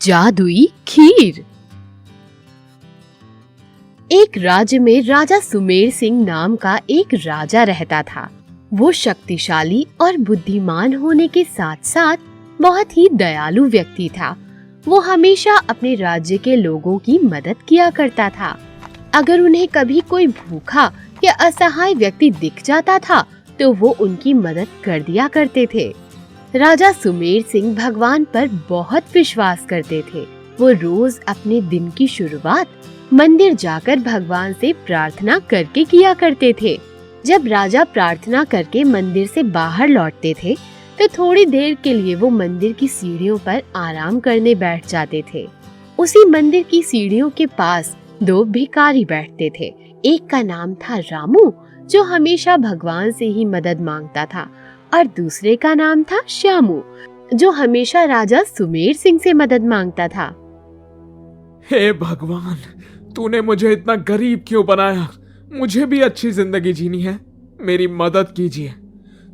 जादुई खीर। एक राज्य में राजा सुमेर सिंह नाम का एक राजा रहता था। वो शक्तिशाली और बुद्धिमान होने के साथ साथ बहुत ही दयालु व्यक्ति था। वो हमेशा अपने राज्य के लोगों की मदद किया करता था। अगर उन्हें कभी कोई भूखा या असहाय व्यक्ति दिख जाता था तो वो उनकी मदद कर दिया करते थे। राजा सुमेर सिंह भगवान पर बहुत विश्वास करते थे। वो रोज अपने दिन की शुरुआत मंदिर जाकर भगवान से प्रार्थना करके किया करते थे। जब राजा प्रार्थना करके मंदिर से बाहर लौटते थे तो थोड़ी देर के लिए वो मंदिर की सीढ़ियों पर आराम करने बैठ जाते थे। उसी मंदिर की सीढ़ियों के पास दो भिखारी बैठते थे। एक का नाम था रामू, जो हमेशा भगवान से ही मदद मांगता था, और दूसरे का नाम था श्यामू, जो हमेशा राजा सुमेर सिंह से मदद मांगता था। हे भगवान, तूने मुझे इतना गरीब क्यों बनाया? मुझे भी अच्छी जिंदगी जीनी है। मेरी मदद कीजिए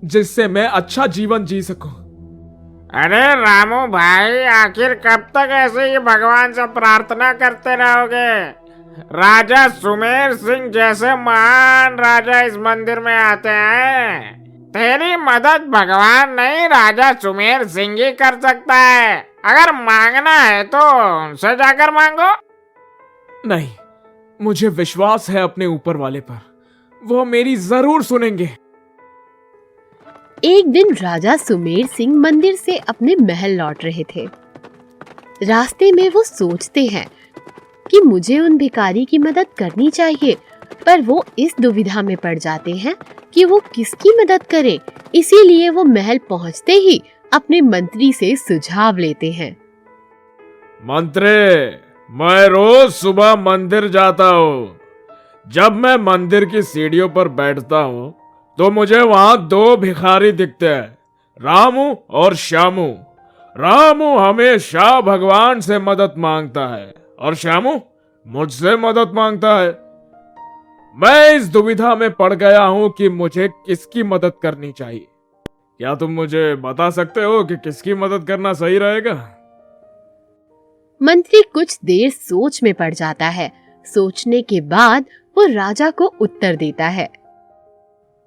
जिससे मैं अच्छा जीवन जी सकूं। अरे रामू भाई, आखिर कब तक ऐसे ही भगवान से प्रार्थना करते रहोगे? राजा सुमेर सिंह जैसे महान राजा इस मंदिर में आते हैं। तेरी मदद भगवान नहीं, राजा सुमेर सिंह ही कर सकता है। अगर मांगना है तो उनसे जाकर मांगो। नहीं, मुझे विश्वास है अपने ऊपर वाले पर। वो मेरी जरूर सुनेंगे। एक दिन राजा सुमेर सिंह मंदिर से अपने महल लौट रहे थे। रास्ते में वो सोचते हैं कि मुझे उन भिखारी की मदद करनी चाहिए, पर वो इस दुविधा में पड़ जाते हैं कि वो किसकी मदद करें। इसीलिए वो महल पहुंचते ही अपने मंत्री से सुझाव लेते हैं। मंत्री, मैं रोज सुबह मंदिर जाता हूँ। जब मैं मंदिर की सीढ़ियों पर बैठता हूँ तो मुझे वहां दो भिखारी दिखते हैं, रामू और श्यामू। रामू हमेशा भगवान से मदद मांगता है और श्यामू मुझसे मदद मांगता है। मैं इस दुविधा में पड़ गया हूं कि मुझे किसकी मदद करनी चाहिए। क्या तुम मुझे बता सकते हो कि किसकी मदद करना सही रहेगा? मंत्री कुछ देर सोच में पड़ जाता है। सोचने के बाद वो राजा को उत्तर देता है।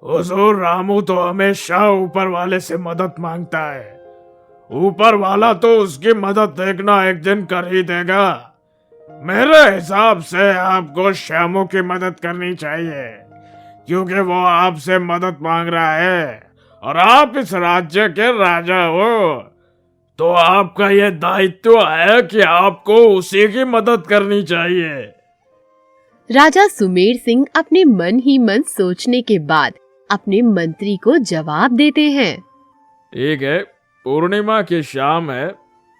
हुजूर, रामू तो हमेशा ऊपर वाले से मदद मांगता है। ऊपर वाला तो उसकी मदद देखना एक दिन कर ही देगा। मेरे हिसाब से आपको श्यामू की मदद करनी चाहिए, क्योंकि वो आपसे मदद मांग रहा है और आप इस राज्य के राजा हो। तो आपका यह दायित्व है कि आपको उसी की मदद करनी चाहिए। राजा सुमेर सिंह अपने मन ही मन सोचने के बाद अपने मंत्री को जवाब देते हैं। ठीक है, पूर्णिमा की शाम है।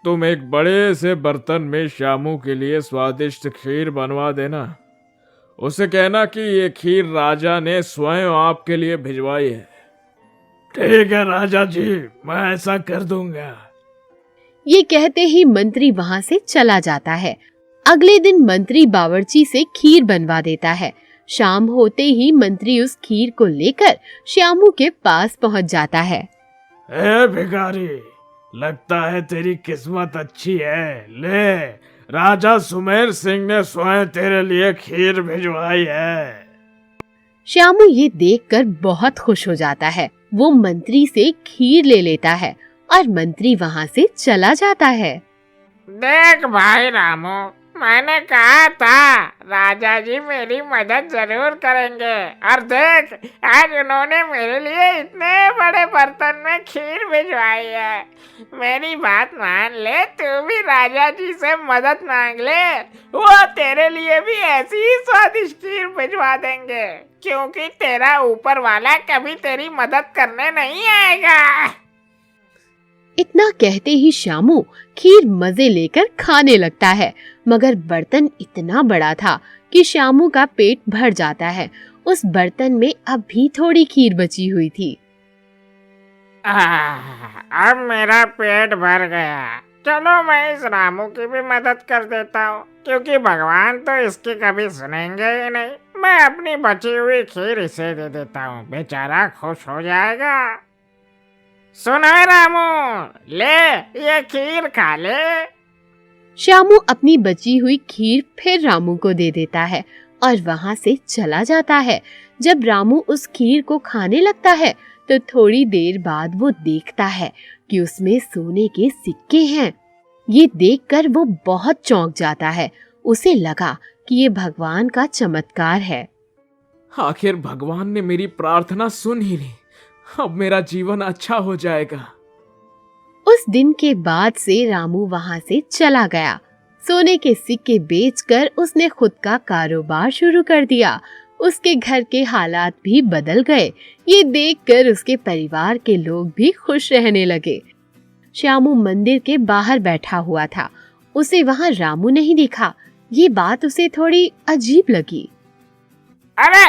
तुम एक बड़े से बर्तन में श्यामू के लिए स्वादिष्ट खीर बनवा देना। उसे कहना कि ये खीर राजा ने स्वयं आपके लिए भिजवाई है। ठीक है राजा जी, मैं ऐसा कर दूंगा। ये कहते ही मंत्री वहाँ से चला जाता है। अगले दिन मंत्री बावर्ची से खीर बनवा देता है। शाम होते ही मंत्री उस खीर को लेकर श्यामू के पास पहुँच जाता है। ए भिखारी, लगता है तेरी किस्मत अच्छी है। ले, राजा सुमेर सिंह ने स्वयं तेरे लिए खीर भिजवाई है। श्यामू ये देखकर बहुत खुश हो जाता है। वो मंत्री से खीर ले लेता है और मंत्री वहाँ से चला जाता है। देख भाई रामू, मैंने कहा था राजा जी मेरी मदद जरूर करेंगे। और देख, आज उन्होंने मेरे लिए इतने बड़े बर्तन में खीर भिजवाई है। मेरी बात मान ले, तू भी राजा जी से मदद मांग ले। वो तेरे लिए भी ऐसी ही स्वादिष्ट खीर भिजवा देंगे, क्योंकि तेरा ऊपर वाला कभी तेरी मदद करने नहीं आएगा। इतना कहते ही श्यामू खीर मजे लेकर खाने लगता है, मगर बर्तन इतना बड़ा था कि श्यामू का पेट भर जाता है। उस बर्तन में अब भी थोड़ी खीर बची हुई थी। अब मेरा पेट भर गया। चलो मैं इस रामू की भी मदद कर देता हूँ, क्योंकि भगवान तो इसकी कभी सुनेंगे ही नहीं। मैं अपनी बची हुई खीर इसे दे देता हूँ, बेचारा खुश हो जाएगा। सुनो रामू, ले ये खीर खा ले। श्यामू अपनी बची हुई खीर फिर रामू को दे देता है और वहां से चला जाता है। जब रामू उस खीर को खाने लगता है तो थोड़ी देर बाद वो देखता है कि उसमें सोने के सिक्के हैं। ये देखकर वो बहुत चौंक जाता है। उसे लगा कि ये भगवान का चमत्कार है। आखिर भगवान ने मेरी प्रार्थना सुन ही ली। अब मेरा जीवन अच्छा हो जाएगा। उस दिन के बाद से रामू वहां से चला गया। सोने के सिक्के बेचकर उसने खुद का कारोबार शुरू कर दिया। उसके घर के हालात भी बदल गए। ये देखकर उसके परिवार के लोग भी खुश रहने लगे। श्यामू मंदिर के बाहर बैठा हुआ था। उसे वहां रामू नहीं दिखा। ये बात उसे थोड़ी अजीब लगी। अरे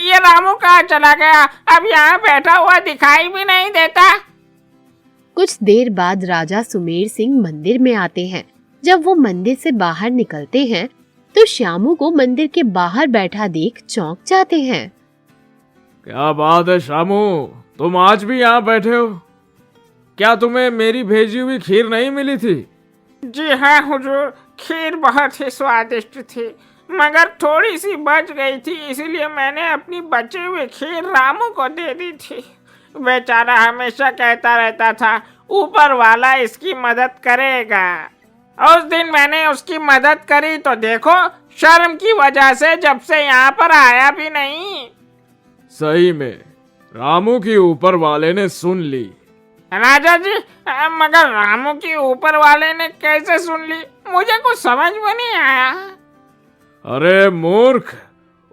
ये रामू कहाँ चला गया? अब यहाँ बैठा हुआ दिखाई भी नहीं देता। कुछ देर बाद राजा सुमेर सिंह मंदिर में आते हैं। जब वो मंदिर से बाहर निकलते हैं तो श्यामू को मंदिर के बाहर बैठा देख चौंक जाते हैं। क्या बात है श्यामू, तुम आज भी यहाँ बैठे हो? क्या तुम्हें मेरी भेजी हुई खीर नहीं मिली थी? जी हाँ हुजूर, खीर बहुत ही स्वादिष्ट थी, मगर थोड़ी सी बच गई थी, इसीलिए मैंने अपनी बची हुई खीर रामू को दे दी थी। बेचारा हमेशा कहता रहता था ऊपर वाला इसकी मदद करेगा। उस दिन मैंने उसकी मदद करी तो देखो, शर्म की वजह से जब से यहाँ पर आया भी नहीं। सही में रामू की ऊपर वाले ने सुन ली। राजा जी, मगर रामू की ऊपर वाले ने कैसे सुन ली? मुझे कुछ समझ में नहीं आया। अरे मूर्ख,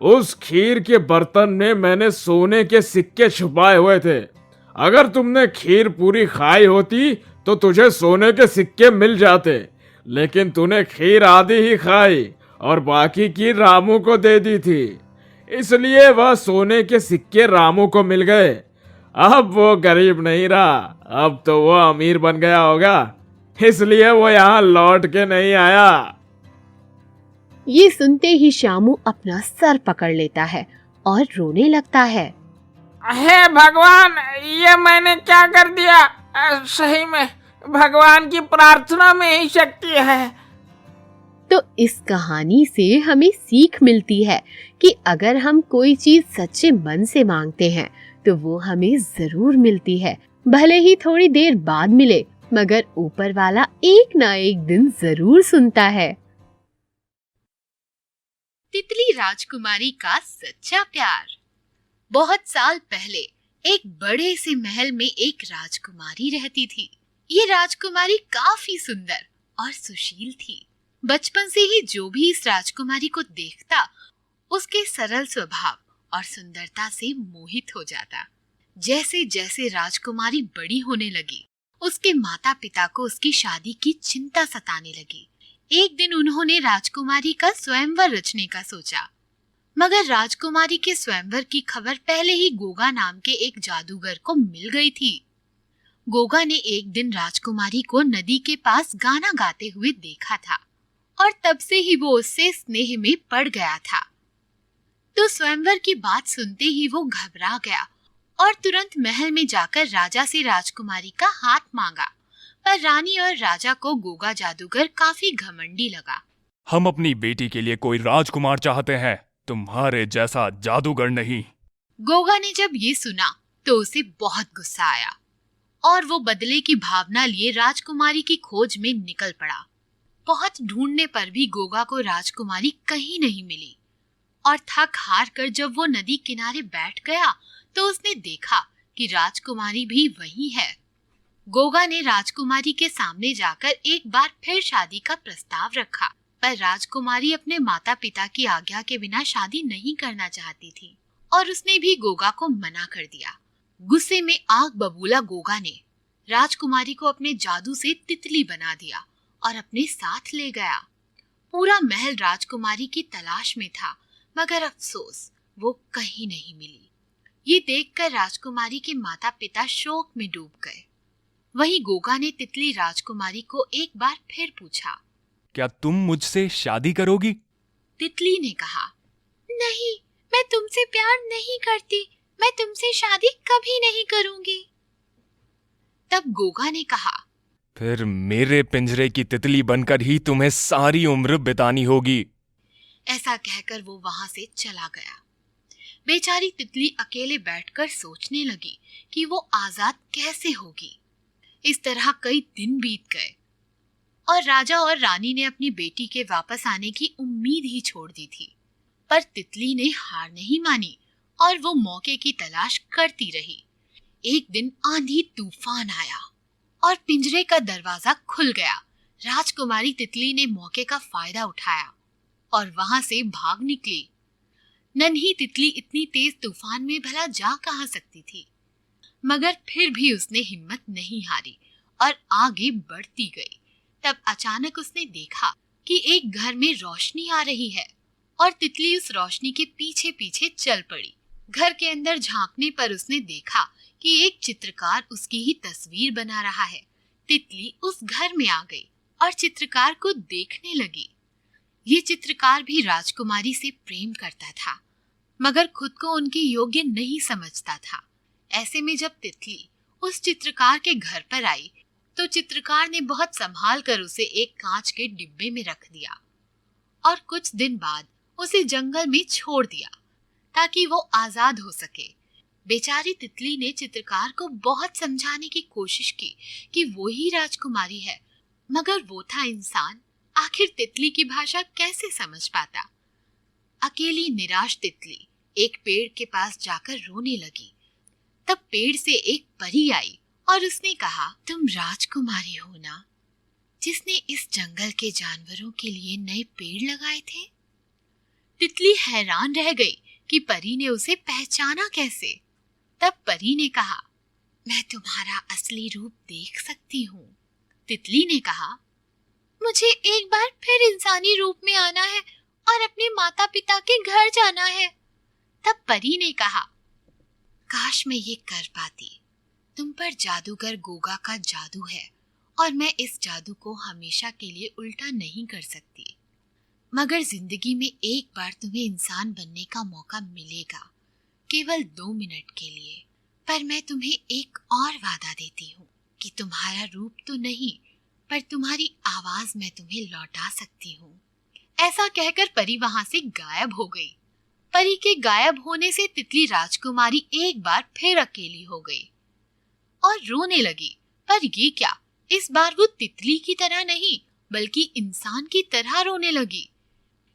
उस खीर के बर्तन में मैंने सोने के सिक्के छुपाए हुए थे। अगर तुमने खीर पूरी खाई होती तो तुझे सोने के सिक्के मिल जाते, लेकिन तूने खीर आधी ही खाई और बाकी की रामू को दे दी थी, इसलिए वह सोने के सिक्के रामू को मिल गए। अब वो गरीब नहीं रहा, अब तो वो अमीर बन गया होगा, इसलिए वो यहाँ लौट के नहीं आया। ये सुनते ही श्यामू अपना सर पकड़ लेता है और रोने लगता है। हे भगवान, ये मैंने क्या कर दिया? सही में भगवान की प्रार्थना में ही शक्ति है। तो इस कहानी से हमें सीख मिलती है कि अगर हम कोई चीज सच्चे मन से मांगते हैं तो वो हमें जरूर मिलती है, भले ही थोड़ी देर बाद मिले, मगर ऊपर वाला एक ना एक दिन जरूर सुनता है। तितली राजकुमारी का सच्चा प्यार। बहुत साल पहले एक बड़े से महल में एक राजकुमारी रहती थी। ये राजकुमारी काफी सुंदर और सुशील थी। बचपन से ही जो भी इस राजकुमारी को देखता उसके सरल स्वभाव और सुंदरता से मोहित हो जाता। जैसे जैसे राजकुमारी बड़ी होने लगी, उसके माता पिता को उसकी शादी की चिंता सताने लगी। एक दिन उन्होंने राजकुमारी का स्वयंवर रचने का सोचा, मगर राजकुमारी के स्वयंवर की खबर पहले ही गोगा नाम के एक जादूगर को मिल गई थी। गोगा ने एक दिन राजकुमारी को नदी के पास गाना गाते हुए देखा था और तब से ही वो उससे स्नेह में पड़ गया था। तो स्वयंवर की बात सुनते ही वो घबरा गया और तुरंत महल में जाकर राजा से राजकुमारी का हाथ मांगा। पर रानी और राजा को गोगा जादूगर काफी घमंडी लगा। हम अपनी बेटी के लिए कोई राजकुमार चाहते हैं, तुम्हारे जैसा जादूगर नहीं। गोगा ने जब ये सुना तो उसे बहुत गुस्सा आया और वो बदले की भावना लिए राजकुमारी की खोज में निकल पड़ा। बहुत ढूंढने पर भी गोगा को राजकुमारी कहीं नहीं मिली और थक हार कर जब वो नदी किनारे बैठ गया तो उसने देखा कि राजकुमारी भी वहीं है। गोगा ने राजकुमारी के सामने जाकर एक बार फिर शादी का प्रस्ताव रखा, पर राजकुमारी अपने माता पिता की आज्ञा के बिना शादी नहीं करना चाहती थी और उसने भी गोगा को मना कर दिया। गुस्से में आग बबूला गोगा ने राजकुमारी को अपने जादू से तितली बना दिया और अपने साथ ले गया। पूरा महल राजकुमारी की तलाश में था, मगर अफसोस वो कहीं नहीं मिली। ये देखकर राजकुमारी के माता पिता शोक में डूब गए। वहीं गोगा ने तितली राजकुमारी को एक बार फिर पूछा, क्या तुम मुझसे शादी करोगी? तितली ने कहा, नहीं, मैं तुमसे प्यार नहीं करती, मैं तुमसे शादी कभी नहीं करूंगी। तब गोगा ने कहा, फिर मेरे पिंजरे की तितली बनकर ही तुम्हें सारी उम्र बितानी होगी। ऐसा कहकर वो वहां से चला गया। बेचारी तितली अकेले बैठकर सोचने लगी कि वो आजाद कैसे होगी। इस तरह कई दिन बीत गए और राजा और रानी ने अपनी बेटी के वापस आने की उम्मीद ही छोड़ दी थी। पर तितली ने हार नहीं मानी और वो मौके की तलाश करती रही। एक दिन आंधी तूफान आया और पिंजरे का दरवाजा खुल गया। राजकुमारी तितली ने मौके का फायदा उठाया और वहां से भाग निकली। नन्ही तितली इतनी तेज तूफान में भला जा कहां सकती थी, मगर फिर भी उसने हिम्मत नहीं हारी और आगे बढ़ती गई। तब अचानक उसने देखा कि एक घर में रोशनी आ रही है और तितली उस रोशनी के पीछे पीछे चल पड़ी। घर के अंदर झांकने पर उसने देखा कि एक चित्रकार उसकी ही तस्वीर बना रहा है। तितली उस घर में आ गई और चित्रकार को देखने लगी। ये चित्रकार भी राजकुमारी से प्रेम करता था, मगर खुद को उनके योग्य नहीं समझता था। ऐसे में जब तितली उस चित्रकार के घर पर आई तो चित्रकार ने बहुत संभाल कर उसे एक कांच के डिब्बे में रख दिया और कुछ दिन बाद उसे जंगल में छोड़ दिया ताकि वो आजाद हो सके। बेचारी तितली ने चित्रकार को बहुत समझाने की कोशिश की कि वो ही राजकुमारी है, मगर वो था इंसान। आखिर तितली की भाषा कैसे समझ पाता। अकेली निराश तितली एक पेड़ के पास जाकर रोने लगी। तब पेड़ से एक परी आई और उसने कहा, तुम राजकुमारी हो ना, जिसने इस जंगल के जानवरों के लिए नए पेड़ लगाए थे? तितली हैरान रह गई कि परी ने उसे पहचाना कैसे। तब परी ने कहा, मैं तुम्हारा असली रूप देख सकती हूँ। तितली ने कहा, मुझे एक बार फिर इंसानी रूप में आना है और अपने माता पिता के घर जाना है। तब परी ने कहा, काश मैं ये कर पाती। तुम पर जादूगर गोगा का जादू है और मैं इस जादू को हमेशा के लिए उल्टा नहीं कर सकती, मगर जिंदगी में एक बार तुम्हें इंसान बनने का मौका मिलेगा, केवल 2 मिनट के लिए। पर मैं तुम्हें एक और वादा देती हूँ कि तुम्हारा रूप तो नहीं, पर तुम्हारी आवाज मैं तुम्हें लौटा सकती हूँ। ऐसा कहकर परी वहां से गायब हो गई। परी के गायब होने से तितली राजकुमारी एक बार फिर अकेली हो गई और रोने लगी। पर ये क्या, इस बार वो तितली की तरह नहीं बल्कि इंसान की तरह रोने लगी।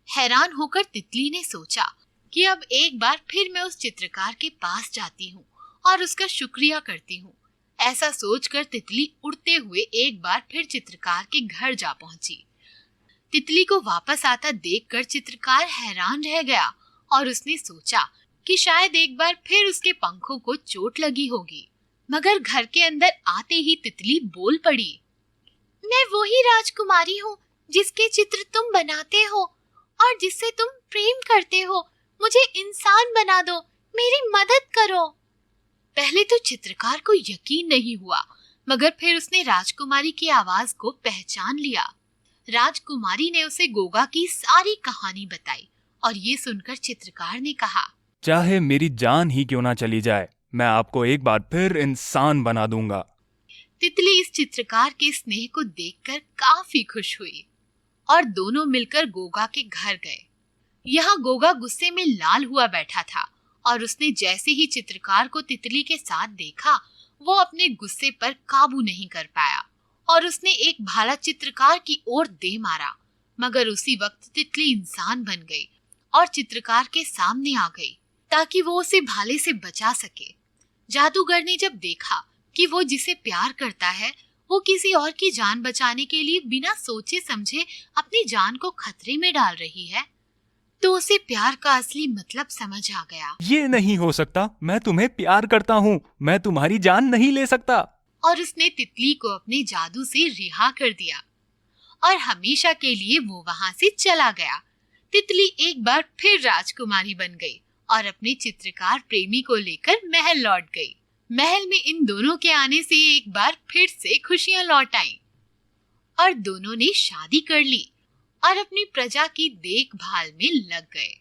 हैरान होकर तितली ने सोचा कि अब एक बार फिर मैं उस चित्रकार के पास जाती हूँ और उसका शुक्रिया करती हूँ। ऐसा सोचकर तितली उड़ते हुए एक बार फिर चित्रकार के घर जा पहुंची। तितली को वापस आता देखकर चित्रकार हैरान रह गया और उसने सोचा कि शायद एक बार फिर उसके पंखों को चोट लगी होगी। मगर घर के अंदर आते ही तितली बोल पड़ी, मैं वही राजकुमारी हूँ जिसके चित्र तुम बनाते हो और जिससे तुम प्रेम करते हो। मुझे इंसान बना दो, मेरी मदद करो। पहले तो चित्रकार को यकीन नहीं हुआ, मगर फिर उसने राजकुमारी की आवाज को पहचान लिया। राजकुमारी ने उसे गोगा की सारी कहानी बताई और ये सुनकर चित्रकार ने कहा, चाहे मेरी जान ही क्यों ना चली जाए, मैं आपको एक बार फिर इंसान बना दूंगा। तितली इस चित्रकार के स्नेह को देखकर काफी खुश हुई और दोनों मिलकर गोगा के घर गए। यहाँ गोगा गुस्से में लाल हुआ बैठा था और उसने जैसे ही चित्रकार को तितली के साथ देखा, वो अपने गुस्से पर काबू नहीं कर पाया और उसने एक भाला चित्रकार की ओर दे मारा। मगर उसी वक्त तितली इंसान बन गई और चित्रकार के सामने आ गई ताकि वो उसे भाले से बचा सके। जादूगर ने जब देखा कि वो जिसे प्यार करता है वो किसी और की जान बचाने के लिए बिना सोचे समझे अपनी जान को खतरे में डाल रही है, तो उसे प्यार का असली मतलब समझ आ गया। ये नहीं हो सकता, मैं तुम्हें प्यार करता हूँ, मैं तुम्हारी जान नहीं ले सकता। और उसने तितली को अपने जादू से रिहा कर दिया और हमेशा के लिए वो वहां से चला गया। तितली एक बार फिर राजकुमारी बन गई और अपने चित्रकार प्रेमी को लेकर महल लौट गई। महल में इन दोनों के आने से एक बार फिर से खुशियां लौट आईं और दोनों ने शादी कर ली और अपनी प्रजा की देखभाल में लग गए।